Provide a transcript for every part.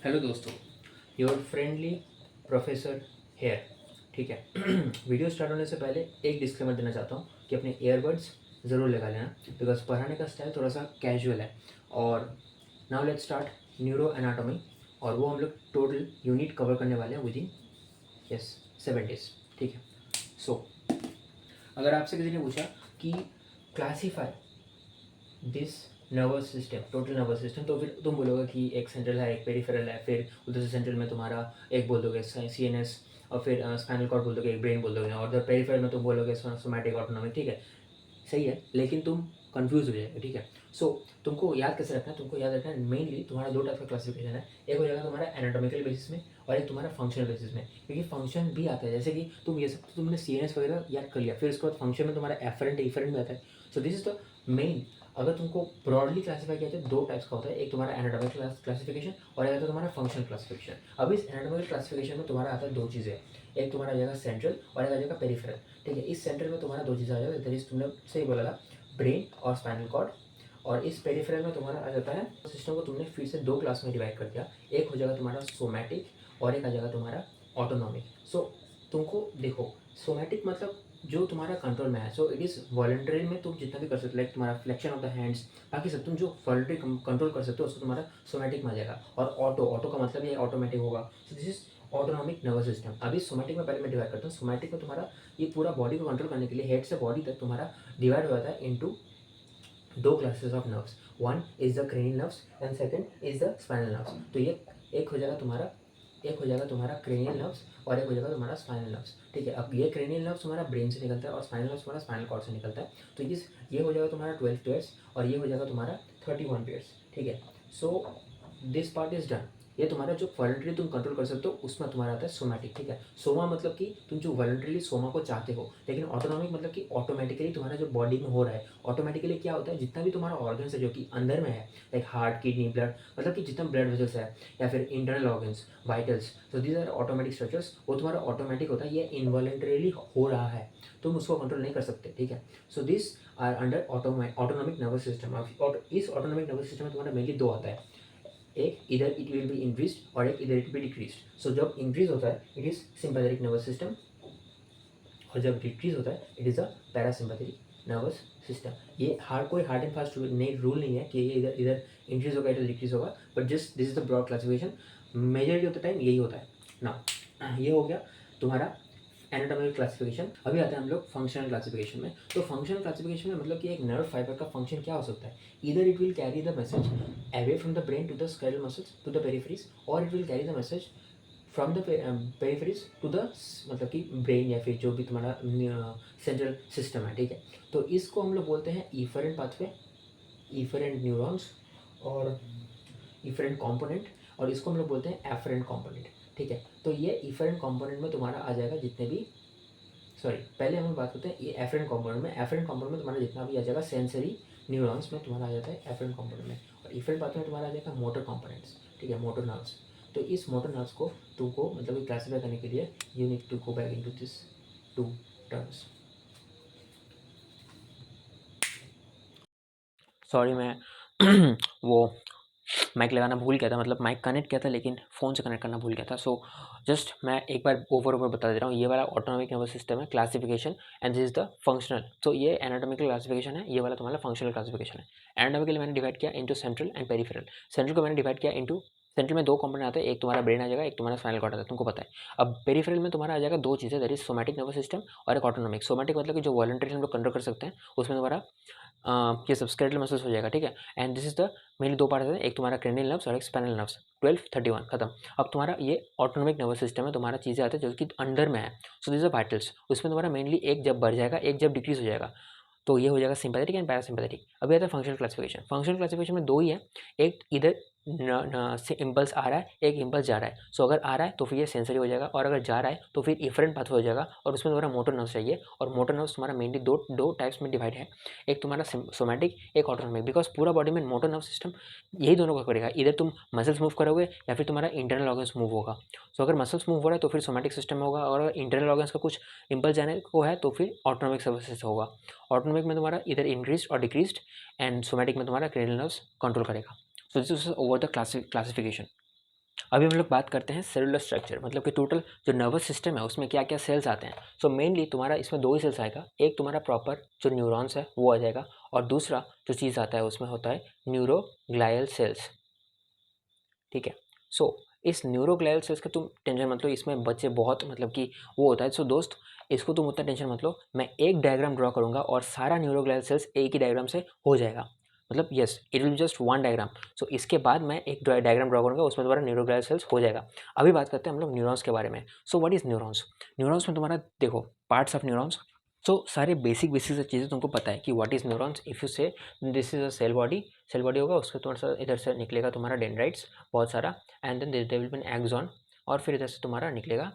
Hello दोस्तों, your friendly professor hair. ठीक है। वीडियो स्टार्ट होने से पहले एक डिस्क्लेमर देना चाहता हूँ कि अपने ईयरबड्स ज़रूर लगा लेना, बिकॉज पढ़ाने का स्टाइल थोड़ा सा कैजुअल है। और now let's start neuro anatomy, और वो हम लोग टोटल यूनिट कवर करने वाले हैं विद इन 7 days। ठीक है। सो अगर आपसे किसी ने पूछा कि classify this nervous system, total nervous system, तो फिर तुम बोलोगे कि एक सेंट्रल है, एक पेरिफेरल है, फिर उधर से सेंट्रल में तुम्हारा एक बोल दोगे CNS, और फिर स्पाइनल कॉर्ड बोल दोगे, एक ब्रेन बोल दोगे, और उधर पेरिफेरल में तुम बोलोगे सोमैटिक ऑटोनॉमिक। ठीक है, सही है, लेकिन तुम कंफ्यूज हो जाएगा। ठीक है। सो तुमको याद कैसे रखना है? तुमको याद रखना है मेनली तुम्हारा दो टाइप का क्लासिफिकेशन है। एक हो जाएगा तुम्हारा एनाटॉमिकल बेसिस में, और एक तुम्हारा फंक्शनल बेसिस में, क्योंकि फंक्शन भी आता है। जैसे कि तुम ये सब तो तुमने CNS वगैरह याद कर लिया, फिर उसके बाद फंक्शन में तुम्हारा एफरेंट इफरेंट भी आता है। So this is the main. अगर तुमको ब्रॉडली क्लासीफाई किया जाए, दो टाइप्स का होता है, एक तुम्हारा एनाटॉमिकल क्लासिफिकेशन और एक आता है तुम्हारा फंक्शनल क्लासिफिकेशन। अब इस एनाटॉमिकल क्लासिफिकेशन में तुम्हारा आता है दो चीज़ें, एक तुम्हारा आ जाएगा सेंट्रल और एक आ जाएगा पेरिफेरल। ठीक है। इस सेंट्रल में तुम्हारा दो चीज़ें आ जाएगा, दैट इज तुमने सही बोला था, ब्रेन और स्पाइनल कॉर्ड। और इस पेरिफेरल में तुम्हारा आ जाता है, सिस्टम को तुमने फिर से दो क्लास में डिवाइड कर दिया। एक हो जाएगा तुम्हारा सोमैटिक और एक आ जाएगा तुम्हारा ऑटोनॉमिक। सो तुमको देखो, सोमैटिक मतलब जो तुम्हारा कंट्रोल में है, सो इट इज़ वॉलंटरी में तुम जितना भी कर सकते हो, लाइक तुम्हारा फ्लेक्शन ऑफ द हैंड्स, बाकी सब तुम जो वॉलंटरी कंट्रोल कर सकते हो उसको तुम्हारा सोमैटिक में आ जाएगा। और ऑटो का मतलब ये ऑटोमेटिक होगा। सो this is autonomic nervous system. अभी सोमैटिक में पहले मैं डिवाइड करता हूँ। सोमैटिक में तुम्हारा ये पूरा बॉडी को कंट्रोल करने के लिए हेड से बॉडी तक तुम्हारा डिवाइड हो जाता है इनटू दो classes of nerves. One is the cranial nerves and second is the spinal nerves. तो ये एक हो जाएगा तुम्हारा क्रेनियल नर्व्स और एक हो जाएगा तुम्हारा स्पाइनल नर्व्स। ठीक है। अब ये क्रेनियल नर्व्स तुम्हारा ब्रेन से निकलता है और स्पाइनल नर्व्स तुम्हारा स्पाइनल कॉर्ड से निकलता है। तो ये हो जाएगा तुम्हारा 12 पेयर्स और ये हो जाएगा तुम्हारा 31 पेयर्स। ठीक है। So this part is done. ये तुम्हारा जो वॉलंटरी तुम कंट्रोल कर सकते हो उसमें तुम्हारा आता है सोमैटिक। ठीक है। सोमा मतलब कि तुम जो वॉलंटरीली सोमा को चाहते हो, लेकिन ऑटोनॉमिक मतलब कि ऑटोमेटिकली तुम्हारा जो बॉडी में हो रहा है। ऑटोमेटिकली क्या होता है, जितना भी तुम्हारा ऑर्गन्स है जो कि अंदर में है, लाइक हार्ट, किडनी, ब्लड, मतलब कि जितना ब्लड वेजल्स है या फिर इंटरनल ऑर्गन्स, वाइटल्स, तो दीज आर ऑटोमेटिक स्ट्रक्चर्स, वो तुम्हारा ऑटोमेटिक होता है। ये इनवॉलंटरीली हो रहा है, तुम उसको कंट्रोल नहीं कर सकते। ठीक है। So this are under autonomic nervous system. और इस ऑटोनॉमिक नर्वस सिस्टम में तुम्हारा मेनली दो आता है, एक इधर इट विल बी इंक्रीज और एक इधर इट बी डिक्रीज। सो जब इंक्रीज होता है it is sympathetic nervous system, और जब डिक्रीज होता है it is a parasympathetic nervous system. ये कोई हार्ड एंड फास्ट रूल नहीं है कि ये इधर इधर इंक्रीज होगा इधर डिक्रीज होगा, but just this is the broad classification. Majority of the time यही होता है ना। ये हो गया तुम्हारा एनाटॉमिकल क्लासिफिकेशन। अभी आते हैं हम लोग फंक्शनल क्लासिफिकेशन में। तो फंक्शनल क्लासिफिकेशन में मतलब कि एक नर्व फाइबर का फंक्शन क्या हो सकता है, इधर it will carry the message away from the brain to the skeletal muscles to the peripheries, और it will carry the message from the peripheries to the मतलब कि ब्रेन या फिर जो भी तुम्हारा सेंट्रल सिस्टम है। ठीक है। तो इसको हम लोग बोलते हैं इफरेंट पाथवे, इफरेंट न्यूरॉन्स और इफरेंट कंपोनेंट, और इसको हम लोग बोलते हैं एफरेंट कंपोनेंट। ठीक है। तो ये इफरेंट कंपोनेंट में तुम्हारा आ जाएगा जितने भी, सॉरी पहले हम बात करते हैं ये एफरेंट कंपोनेंट में। एफरेंट कंपोनेंट में तुम्हारा जितना भी आ जाएगा सेंसरी न्यूरॉन्स में तुम्हारा आ जाता है एफरेंट कंपोनेंट में, और इफरेंट पाथवे में तुम्हारा आ जाएगा मोटर कंपोनेंट्स। ठीक है, मोटर नर्व्स। तो इस मोटर नर्व्स को तुमको मतलब क्लासीफाई करने के लिए you need to go back into this two terms. Sorry मैं वो माइक लगाना भूल गया था, मतलब माइक कनेक्ट किया था लेकिन फ़ोन से कनेक्ट करना भूल गया था। सो जस्ट मैं एक बार ओवर बता दे रहा हूँ। ये वाला ऑटोनॉमिक नर्वस सिस्टम है classification, and this is the functional. तो ये एनाटॉमिकल क्लासिफिकेशन है, ये वाला तुम्हारा फंक्शनल क्लासिफिकेशन है। एनाटॉमिकली मैंने डिवाइड किया into central and peripheral. Central को मैंने डिवाइड किया इंटू, सेंट्रल में दो कंपोनेंट आते हैं, एक तुम्हारा ब्रेन आ जाएगा, एक तुम्हारा स्पाइनल कॉर्ड आता है, तुमको पता है। अब पेरिफेरल में तुम्हारा आ जाएगा दो चीज़ें, that is somatic nervous system और एक ऑटोनॉमिक। सोमैटिक मतलब कि जो वॉलंटरी हम लोग कंट्रोल कर सकते हैं, उसमें तुम्हारा ये सब स्केलेटल मसल्स हो जाएगा। ठीक है। And this is the mainly दो पार्ट है, एक तुम्हारा क्रेनियल नर्व्स और एक स्पाइनल नर्व्स। 12 31 खत्म। अब तुम्हारा ये ऑटोनॉमिक नर्वस सिस्टम है, तुम्हारा चीज़ें आते हैं जो कि अंदर में है। सो दिस आर वाइटल्स, उसमें तुम्हारा मेनली एक जब बढ़ जाएगा एक जब डिक्रीज हो जाएगा, तो ये हो जाएगा सिंपैथेटिक एंड पैरासिम्पैथेटिक। अभी आता है फंक्शनल क्लासिफिकेशन। फंक्शनल क्लासिफिकेशन में दो ही है, एक इधर से इम्पल्स आ रहा है, एक इम्पल्स जा रहा है। सो अगर आ रहा है तो फिर ये सेंसरी हो जाएगा, और अगर जा रहा है तो फिर इफरेंट पाथवे हो जाएगा, और उसमें तुम्हारा मोटर नर्व्स चाहिए। और मोटर नर्व्स तुम्हारा मेनली दो दो टाइप्स में डिवाइड है, एक तुम्हारा सोमैटिक, एक ऑटोनॉमिक। बिकॉज पूरा बॉडी में मोटर नर्व सिस्टम यही दोनों का करेगा, इधर तुम मसल्स मूव करोगे या फिर तुम्हारा इंटरनल ऑर्गन्स मूव होगा। सो अगर मसल्स मूव हो रहा है तो फिर सोमैटिक सिस्टम होगा, और अगर इंटरनल ऑर्गन्स का कुछ इम्पल्स जाने को है तो फिर ऑटोनॉमिक सर्विसेज होगा। ऑटोनॉमिक में तुम्हारा इधर इंक्रीज और डिक्रीज, एंड सोमैटिक में तुम्हारा क्रेनियल नर्व्स कंट्रोल करेगा। सो this is over the classification. अभी हम लोग बात करते हैं सेलुलर स्ट्रक्चर, मतलब कि टोटल जो नर्वस सिस्टम है उसमें क्या क्या सेल्स आते हैं। सो मेनली तुम्हारा इसमें दो ही सेल्स आएगा, एक तुम्हारा प्रॉपर जो न्यूरॉन्स है वो आ जाएगा, और दूसरा जो चीज़ आता है उसमें होता है न्यूरोग्लायल सेल्स। ठीक है। सो इस न्यूरोग्लायल सेल्स का तुम टेंशन मत लो, इसमें बच्चे बहुत मतलब कि वो होता है। सो दोस्त इसको तुम उतना टेंशन मत लो, मैं एक डायग्राम ड्रॉ करूंगा और सारा न्यूरोग्लायल सेल्स एक ही डायग्राम से हो जाएगा, मतलब yes it will just one diagram. So इसके बाद मैं एक डायग्राम ड्रॉ करूंगा, उसमें तुम्हारा न्यूरोग्लायल सेल्स हो जाएगा। अभी बात करते हैं हम लोग न्यूरॉन्स के बारे में। So what is neurons? Neurons में तुम्हारा देखो पार्ट्स ऑफ न्यूरॉन्स। सो सारे बेसिक चीज़ें तुमको पता है कि what is neurons. If you say this is a cell body, cell body होगा, उसके थोड़ा सा इधर से निकलेगा तुम्हारा डेंड्राइट्स बहुत सारा, and then there will be an axon, और फिर इधर से तुम्हारा निकलेगा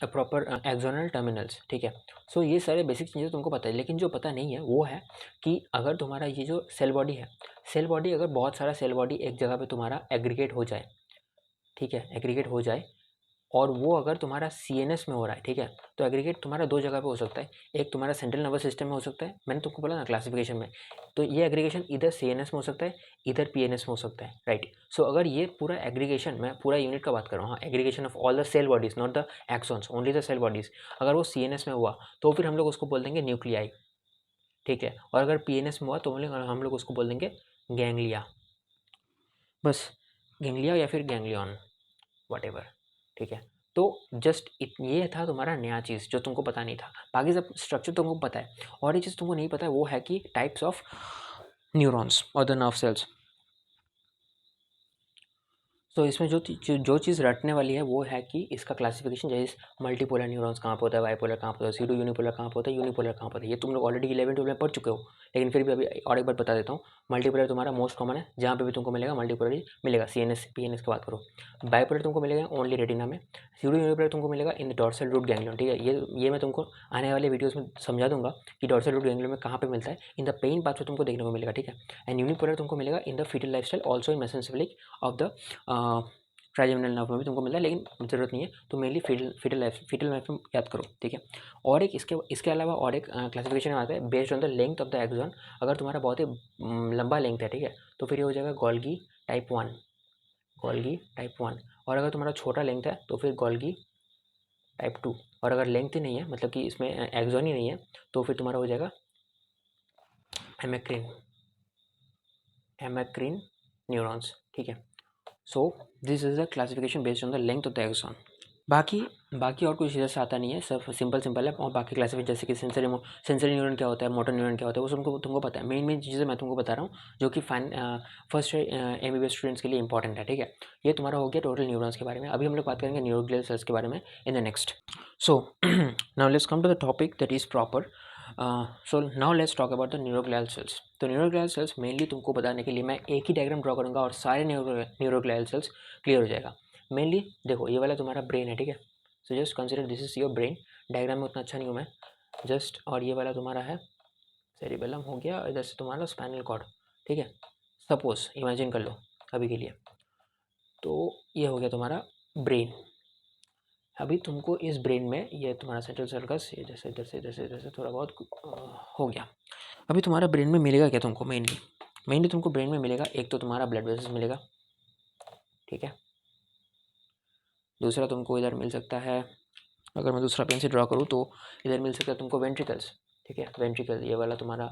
प्रॉपर एक्सोनल टर्मिनल्स। ठीक है। सो ये सारे बेसिक चीज़ें तुमको पता है, लेकिन जो पता नहीं है वो है कि अगर तुम्हारा ये जो सेल बॉडी है, सेल बॉडी अगर बहुत सारा सेल बॉडी एक जगह पे तुम्हारा एग्रीगेट हो जाए, ठीक है, एग्रीगेट हो जाए, और वो अगर तुम्हारा सीएनएस में हो रहा है, ठीक है, तो एग्रीगेट तुम्हारा दो जगह पे हो सकता है। एक तुम्हारा सेंट्रल नर्वस सिस्टम में हो सकता है, मैंने तुमको बोला ना क्लासिफिकेशन में, तो ये एग्रीगेशन इधर सीएनएस में हो सकता है, इधर पीएनएस में हो सकता है, राइट। सो अगर ये पूरा एग्रीगेशन, मैं पूरा यूनिट का बात कर रहा हूँ, हाँ, aggregation of all the cell bodies, not the axons, only the cell bodies, अगर वो सीएनएस में हुआ तो फिर हम लोग उसको बोल देंगे न्यूक्लियाई। ठीक है। और अगर पीएनएस में हुआ तो हम लोग उसको बोल देंगे गैंग्लिया, बस, गैंग्लिया या फिर गैंग्लियन, वटेवर। ठीक है। तो जस्ट ये था तुम्हारा नया चीज़ जो तुमको पता नहीं था, बाकी सब स्ट्रक्चर तुमको पता है। और ये चीज़ तुमको नहीं पता है वो है कि टाइप्स ऑफ न्यूरॉन्स और द नर्व सेल्स। तो इसमें जो चीज़ रटने वाली है वो है कि इसका क्लासिफिकेशन, जैसे मल्टीपोलर न्यूरॉन्स कहाँ पे होता है, बाइपोलर कहाँ पे होता है, सीडो यूनिपोलर कहाँ पे होता है, यूनिपोलर कहाँ पे होता है। ये तुम लोग ऑलरेडी 11-12 में पढ़ चुके हो, लेकिन फिर भी अभी और एक बार बता देता हूँ। मल्टीपोलर तुम्हारा मोस्ट कॉमन है, जहाँ पे भी तुमको मिलेगा मल्टीपोलर ही मिलेगा, सीएनएस पीएनएस की बात करो। बाइपोलर तुमको मिलेगा ओनली रेटिना में, सीडो यूनिपोलर तुमको मिलेगा in the dorsal root ganglion. ठीक है, ये मैं तुमको आने वाले वीडियोज़ में समझा दूंगा कि डॉर्सल रूट गैंग्लियन में कहाँ पे मिलता है, इन द पेन पाथ तुमको देखने को मिलेगा। ठीक है। एंड यूनिपोलर तुमको मिलेगा in the foetal life style, also in mesencephalic of the trigeminal nerve में भी तुमको मिलता है, लेकिन ज़रूरत नहीं है, तो मेनली फीटल लाइफ में याद करो। ठीक है। और एक इसके अलावा और एक क्लासिफिकेशन आता है based on the length of the axon. अगर तुम्हारा बहुत ही लंबा लेंथ है, ठीक है, तो फिर ये हो जाएगा गोल्गी टाइप 1, गोल्गी टाइप 1। और अगर तुम्हारा छोटा लेंथ है तो फिर गोल्गी टाइप 2। और अगर लेंथ ही नहीं है, मतलब कि इसमें एक्सॉन ही नहीं है, तो फिर तुम्हारा हो जाएगा हेमेक्रिन, हेमेक्रिन न्यूरॉन्स। ठीक है। So this is the classification based on the length of the axon. बाकी बाकी और कुछ इधर से आता नहीं है, सब सिंपल है। और बाकी क्लासिफिकेशन जैसे कि सेंसरी न्यूरॉन क्या होता है, मोटर न्यूरॉन क्या होता है, वो तुमको पता है। मेन चीज़ें मैं तुमको बता रहा हूँ जो कि फर्स्ट एमबीबीएस स्टूडेंट्स के लिए इंपॉर्टेंट है। ठीक है। ये तुम्हारा हो गया टोटल न्यूरॉन्स के बारे में। अभी हम लोग बात करेंगे न्यूरोग्लियल सेल्स के बारे में in the next. So now let's come to the topic that is proper. So now let's talk about the neuroglial cells. तो न्यूरोग्लियल सेल्स मेनली तुमको बताने के लिए मैं एक ही डायग्राम ड्रॉ करूँगा और सारे न्यूरोग्लियल सेल्स क्लियर हो जाएगा। मेनली देखो ये वाला तुम्हारा ब्रेन है, ठीक है। So just consider this is your brain. Diagram में उतना अच्छा नहीं हूँ मैं, जस्ट, और ये वाला तुम्हारा है सेरिबेलम हो गया, इधर से तुम्हारा स्पाइनल कॉर्ड। ठीक है। सपोज इमेजिन कर लो अभी के लिए, तो ये हो गया तुम्हारा ब्रेन। अभी तुमको इस ब्रेन में ये तुम्हारा सेंट्रल सर्कस, ये जैसे इधर से थोड़ा बहुत हो गया। अभी तुम्हारा ब्रेन में मिलेगा क्या तुमको? मेनली तुमको ब्रेन में मिलेगा, एक तो तुम्हारा ब्लड वेसल्स मिलेगा, ठीक है। दूसरा तुमको इधर मिल सकता है, अगर मैं दूसरा पेन से ड्रॉ करूँ तो इधर मिल सकता है तुमको वेंट्रिकल्स। ठीक है, वेंट्रिकल, ये वाला तुम्हारा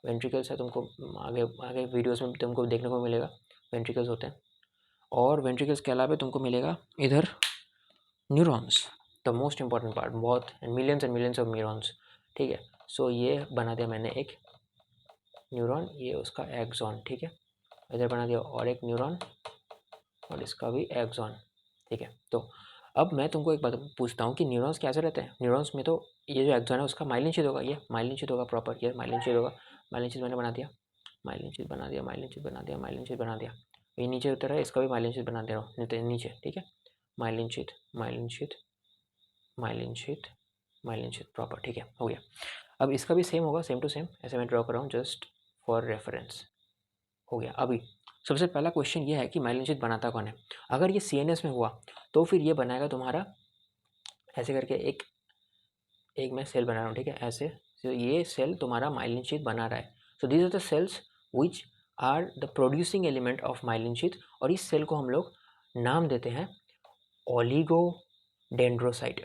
वेंट्रिकल्स है। तुमको आगे आगे वीडियोस में तुमको देखने को मिलेगा वेंट्रिकल्स होते हैं। और वेंट्रिकल्स के अलावा तुमको मिलेगा इधर neurons, the most important part, बहुत millions and millions of neurons. ठीक है। सो ये बना दिया मैंने एक न्यूरॉन, ये उसका एक्सॉन। ठीक है। इधर बना दिया और एक न्यूरॉन, और इसका भी एक्सॉन। ठीक है। तो अब मैं तुमको एक बात पूछता हूँ कि न्यूरॉन्स कैसे रहते हैं। न्यूरॉन्स में तो ये जो एक्सॉन है उसका माइलिन शीथ होगा, ये माइलिन शीथ होगा प्रॉपर, ये माइलिन शीथ होगा। माइलिन शीथ मैंने बना दिया, माइलिन शीथ बना दिया, माइलिन शीथ बना दिया, माइलिन शीथ बना दिया। ये नीचे उतर है, इसका भी माइलिन शीथ बना दे रहा हूँ नीचे। ठीक है। Myelin sheath, myelin sheath, myelin sheath, myelin sheath proper. ठीक है, हो गया। अब इसका भी सेम होगा, सेम टू सेम, ऐसे मैं ड्रॉ कर रहा हूँ जस्ट फॉर रेफरेंस। हो गया। अभी सबसे पहला क्वेश्चन ये है कि माइलिन शीथ बनाता कौन है। अगर ये सीएनएस में हुआ तो फिर ये बनाएगा तुम्हारा ऐसे करके एक मैं सेल बना रहा हूँ, ठीक है, ऐसे। तो ये सेल तुम्हारा माइलिन शीथ बना रहा है। So these are the cells which are the producing element of myelin sheath. और इस सेल को हम लोग नाम देते हैं ओलिगोडेंड्रोसाइट।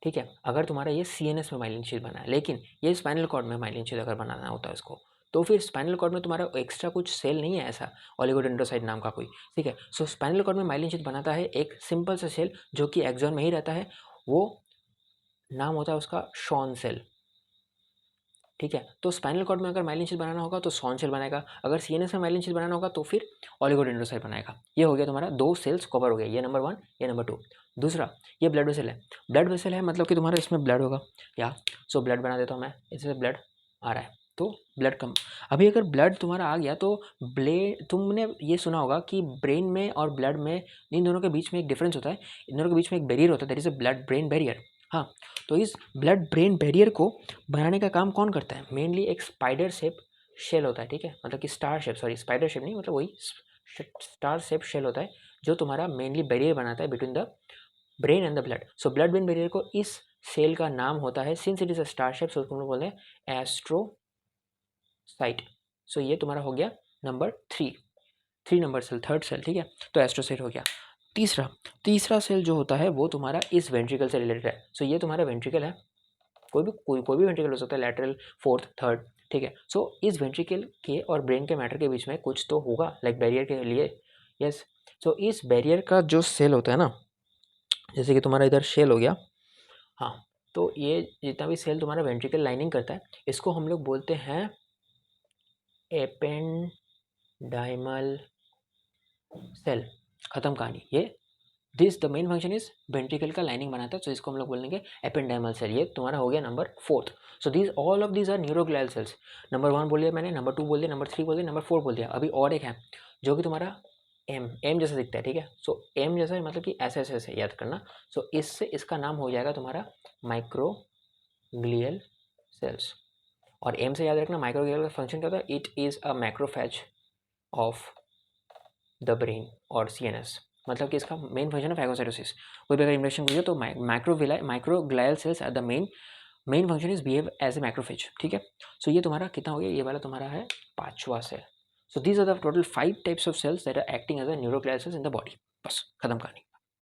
ठीक है, अगर तुम्हारा ये सीएनएस में माइलिन शीथ बना है, लेकिन ये स्पाइनल कॉर्ड में माइलिन शीथ अगर बनाना होता है इसको, तो फिर स्पाइनल कॉर्ड में तुम्हारा एक्स्ट्रा कुछ सेल नहीं है ऐसा ओलिगोडेंड्रोसाइट नाम का कोई। ठीक है, सो स्पाइनल कॉर्ड में माइलिन शीथ बनाता है एक सिंपल सा सेल जो कि एक्सॉन में ही रहता है, वो नाम होता है उसका शॉन सेल। ठीक है, तो स्पाइनल कॉर्ड में अगर माइलिन शीथ बनाना होगा तो शॉन सेल बनाएगा, अगर सीएनएस में माइलिन शीथ बनाना होगा तो फिर ओलिगोडेंड्रोसाइट बनाएगा। ये हो गया तुम्हारा, दो सेल्स कवर हो गया, ये नंबर 1, ये नंबर 2। दूसरा, ये ब्लड वेसल है। ब्लड वेसल है मतलब कि तुम्हारा इसमें ब्लड होगा, या सो ब्लड बना देता हूँ मैं, इससे ब्लड आ रहा है तो ब्लड कम। अभी अगर ब्लड तुम्हारा आ गया तो तुमने ये सुना होगा कि ब्रेन में और ब्लड में, इन दोनों के बीच में एक डिफरेंस होता है, इन दोनों के बीच में एक बैरियर होता है, that is a blood brain barrier. हाँ, तो इस ब्लड ब्रेन बैरियर को बनाने का काम कौन करता है? मेनली एक स्पाइडर शेप शेल होता है। ठीक है, मतलब कि star shape, sorry spider shape नहीं, मतलब वही स्टार शेप शेल होता है जो तुम्हारा मेनली बैरियर बनाता है between the brain and the blood. So blood brain barrier को इस सेल का नाम होता है, since it is a star shape, so तुम लोग बोलते हैं एस्ट्रोसाइट। सो ये तुम्हारा हो गया number 3 number cell, third cell. ठीक है, तो एस्ट्रोसाइट हो गया। तीसरा सेल जो होता है वो तुम्हारा इस वेंट्रिकल से रिलेटेड है। सो ये तुम्हारा वेंट्रिकल है, कोई भी वेंट्रिकल हो सकता है, लैटरल, फोर्थ, थर्ड। ठीक है, सो इस वेंट्रिकल के और ब्रेन के मैटर के बीच में कुछ तो होगा, लाइक बैरियर के लिए। यस, सो इस बैरियर का जो सेल होता है ना, जैसे कि तुम्हारा इधर शेल हो गया, हाँ, तो ये जितना भी सेल तुम्हारा वेंट्रिकल लाइनिंग करता है, इसको हम लोग बोलते हैं एपेंडाइमल सेल। खत्म कहानी। ये this the main function is ventricle का लाइनिंग बनाता है, तो इसको हम लोग बोलेंगे एपेंडाइमल सेल। ये तुम्हारा हो गया number 4। So these all of these are neuroglial cells. Number 1 बोल दिया मैंने, नंबर 2 बोल दिया, नंबर 3 बोल दिया, नंबर 4 बोल दिया। अभी और एक है जो कि तुम्हारा एम जैसा दिखता है। ठीक है, सो एम जैसा मतलब कि ऐसे ऐसे ऐसे याद करना। सो इससे इसका नाम हो जाएगा तुम्हारा माइक्रोग्लियल सेल्स। और एम से याद रखना, माइक्रोग्लियल का फंक्शन क्या होता है? It is a macrophage of the brain और सीएनएस, मतलब कि इसका मेन फंक्शन है फैगोसाइटोसिस। कोई भी अगर इन्फेक्शन हुई है तो microglial cells are the main function is behave as a macrophage. ठीक है, सो ये तुम्हारा कितना हो गया? ये वाला तुम्हारा है 5वां cell. So these are the total 5 types of cells that are acting as a neuroglial cells in the body. बस खत्म कहानी।